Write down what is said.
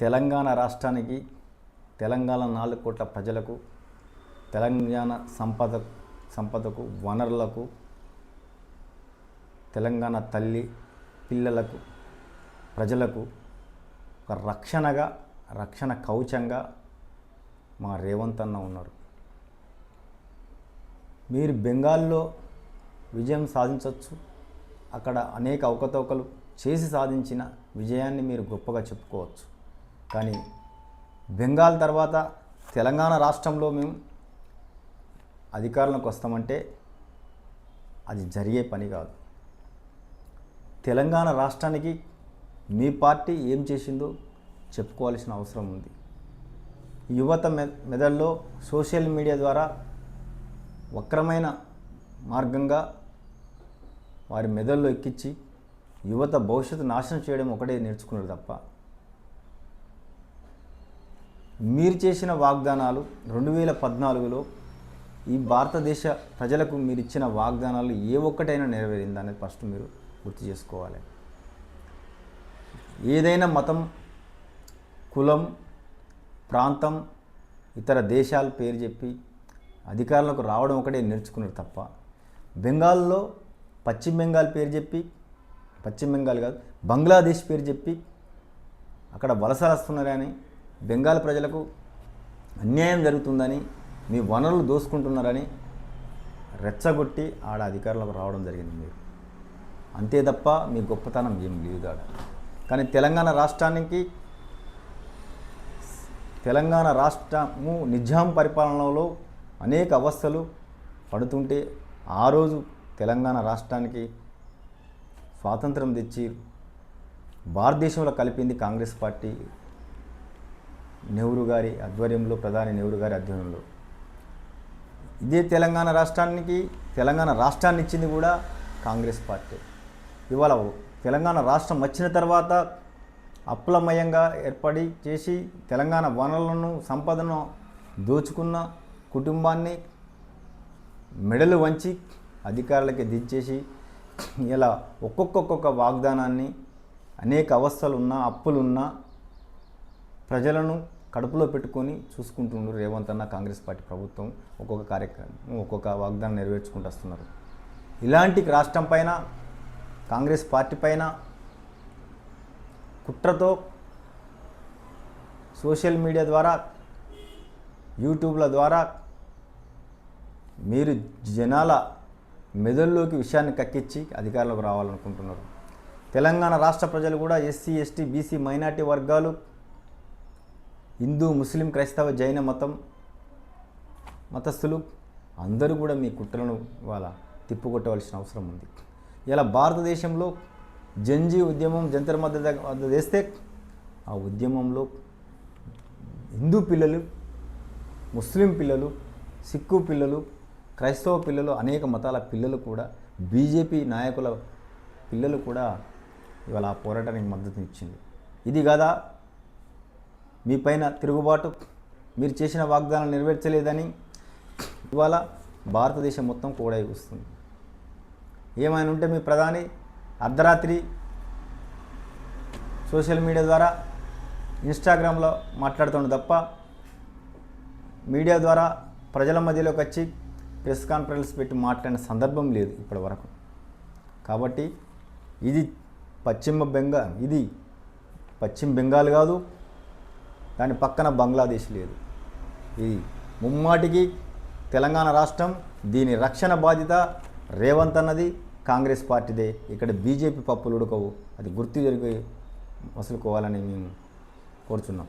తెలంగాణ రాష్ట్రానికి, తెలంగాణ 4 కోట్ల ప్రజలకు, తెలంగాణ సంపదకు, వనరులకు, తెలంగాణ తల్లి పిల్లలకు, ప్రజలకు ఒక రక్షణ కవచంగా మా రేవంత్ అన్న ఉన్నారు. మీరు బెంగాల్లో విజయం సాధించవచ్చు. అక్కడ అనేక అవకతవకలు చేసి సాధించిన విజయాన్ని మీరు గొప్పగా చెప్పుకోవచ్చు. కానీ బెంగాల్ తర్వాత తెలంగాణ రాష్ట్రంలో మేము అధికారంలోకి వస్తామంటే అది జరిగే పని కాదు. తెలంగాణ రాష్ట్రానికి మీ పార్టీ ఏం చేసిందో చెప్పుకోవాల్సిన అవసరం ఉంది. యువత మెదడులో సోషల్ మీడియా ద్వారా వక్రమైన మార్గంగా వారి మెదడులో ఎక్కించి యువత భవిష్యత్తు నాశనం చేయడం ఒకటే నేర్చుకున్నారు తప్ప మీరు చేసిన వాగ్దానాలు 2014లో ఈ భారతదేశ ప్రజలకు మీరు ఇచ్చిన వాగ్దానాలు ఏ ఒక్కటైనా నెరవేరిందా అనేది ఫస్ట్ మీరు గుర్తు చేసుకోవాలి. ఏదైనా మతం, కులం, ప్రాంతం, ఇతర దేశాల పేరు చెప్పి అధికారులకు రావడం ఒకటే నేర్చుకున్నారు తప్ప బెంగాల్లో పశ్చిమ బెంగాల్ పేరు చెప్పి, పశ్చిమ బెంగాల్ కాదు బంగ్లాదేశ్ పేరు చెప్పి అక్కడ వలసలు వస్తున్నారని, బెంగాల్ ప్రజలకు అన్యాయం జరుగుతుందని, మీ వనరులు దోసుకుంటున్నారని రెచ్చగొట్టి ఆడ అధికారులకు రావడం జరిగింది మీరు. అంతే తప్ప మీ గొప్పతనం ఏం లేదు ఆడ. కానీ తెలంగాణ రాష్ట్రము నిజాం పరిపాలనలో అనేక అవస్థలు పడుతుంటే ఆ రోజు తెలంగాణ రాష్ట్రానికి స్వాతంత్రం తెచ్చి భారతదేశంలో కలిపింది కాంగ్రెస్ పార్టీ, నెహ్రూ గారి ఆధ్వర్యంలో, ప్రధాని నెహ్రూ గారి ఆధ్వర్యంలో. ఇదే తెలంగాణ రాష్ట్రాన్ని ఇచ్చింది కూడా కాంగ్రెస్ పార్టీ. ఇవాళ తెలంగాణ రాష్ట్రం వచ్చిన తర్వాత అప్లమయంగా ఏర్పడి చేసి తెలంగాణ వనరులను, సంపదను దోచుకున్న కుటుంబాన్ని మెడలు వంచి అధికారులకి దించేసి ఇలా ఒక్కొక్క వాగ్దానాన్ని, అనేక అవస్థలున్నా, అప్పులున్నా ప్రజలను కడుపులో పెట్టుకొని చూసుకుంటున్నారు రేవంత్ అన్న, కాంగ్రెస్ పార్టీ ప్రభుత్వం. ఒక్కొక్క కార్యక్రమం, ఒక్కొక్క వాగ్దానం నెరవేర్చుకుంటూ వస్తున్నారు. ఇలాంటి రాష్ట్రం పైన, కాంగ్రెస్ పార్టీ పైన కుట్రతో సోషల్ మీడియా ద్వారా, యూట్యూబ్ల ద్వారా మీరు జనాల మెదడులోకి విషయాన్ని కక్కించి అధికారంలోకి రావాలనుకుంటున్నారు. తెలంగాణ రాష్ట్ర ప్రజలు కూడా ఎస్సీ, ఎస్టీ, బీసీ, మైనార్టీ వర్గాలు, హిందూ, ముస్లిం, క్రైస్తవ, జైన మతస్థులు అందరూ కూడా మీ కుట్రలను ఇవాళ తిప్పుకొట్టవలసిన అవసరం ఉంది. ఇలా భారతదేశంలో జంజీ ఉద్యమం జంతర్ మద్దతు చేస్తే ఆ ఉద్యమంలో హిందూ పిల్లలు, ముస్లిం పిల్లలు, సిక్కు పిల్లలు, క్రైస్తవ పిల్లలు, అనేక మతాల పిల్లలు కూడా, బీజేపీ నాయకుల పిల్లలు కూడా ఇవాళ ఆ పోరాటానికి మద్దతు ఇచ్చింది. ఇది కదా మీ పైన తిరుగుబాటు, మీరు చేసిన వాగ్దానాలు నెరవేర్చలేదని ఇవాళ భారతదేశం మొత్తం కూడా వస్తుంది. ఏమైనా ఉంటే మీ ప్రధాని అర్ధరాత్రి సోషల్ మీడియా ద్వారా, ఇన్స్టాగ్రామ్లో మాట్లాడుతుండే తప్ప మీడియా ద్వారా ప్రజల మధ్యలోకి వచ్చి ప్రెస్ కాన్ఫరెన్స్ పెట్టి మాట్లాడిన సందర్భం లేదు ఇప్పటి వరకు. కాబట్టి ఇది పశ్చిమ బెంగాల్ కాదు, దాని పక్కన బంగ్లాదేశ్ లేదు. ఇది ముమ్మాటికి తెలంగాణ రాష్ట్రం, దీని రక్షణ బాధ్యత రేవంత్ అన్నది, కాంగ్రెస్ పార్టీదే. ఇక్కడ బీజేపీ పప్పులు ఉడకవు, అది గుర్తు జరిగి వసులుకోవాలని మేము కోరుచున్నాం.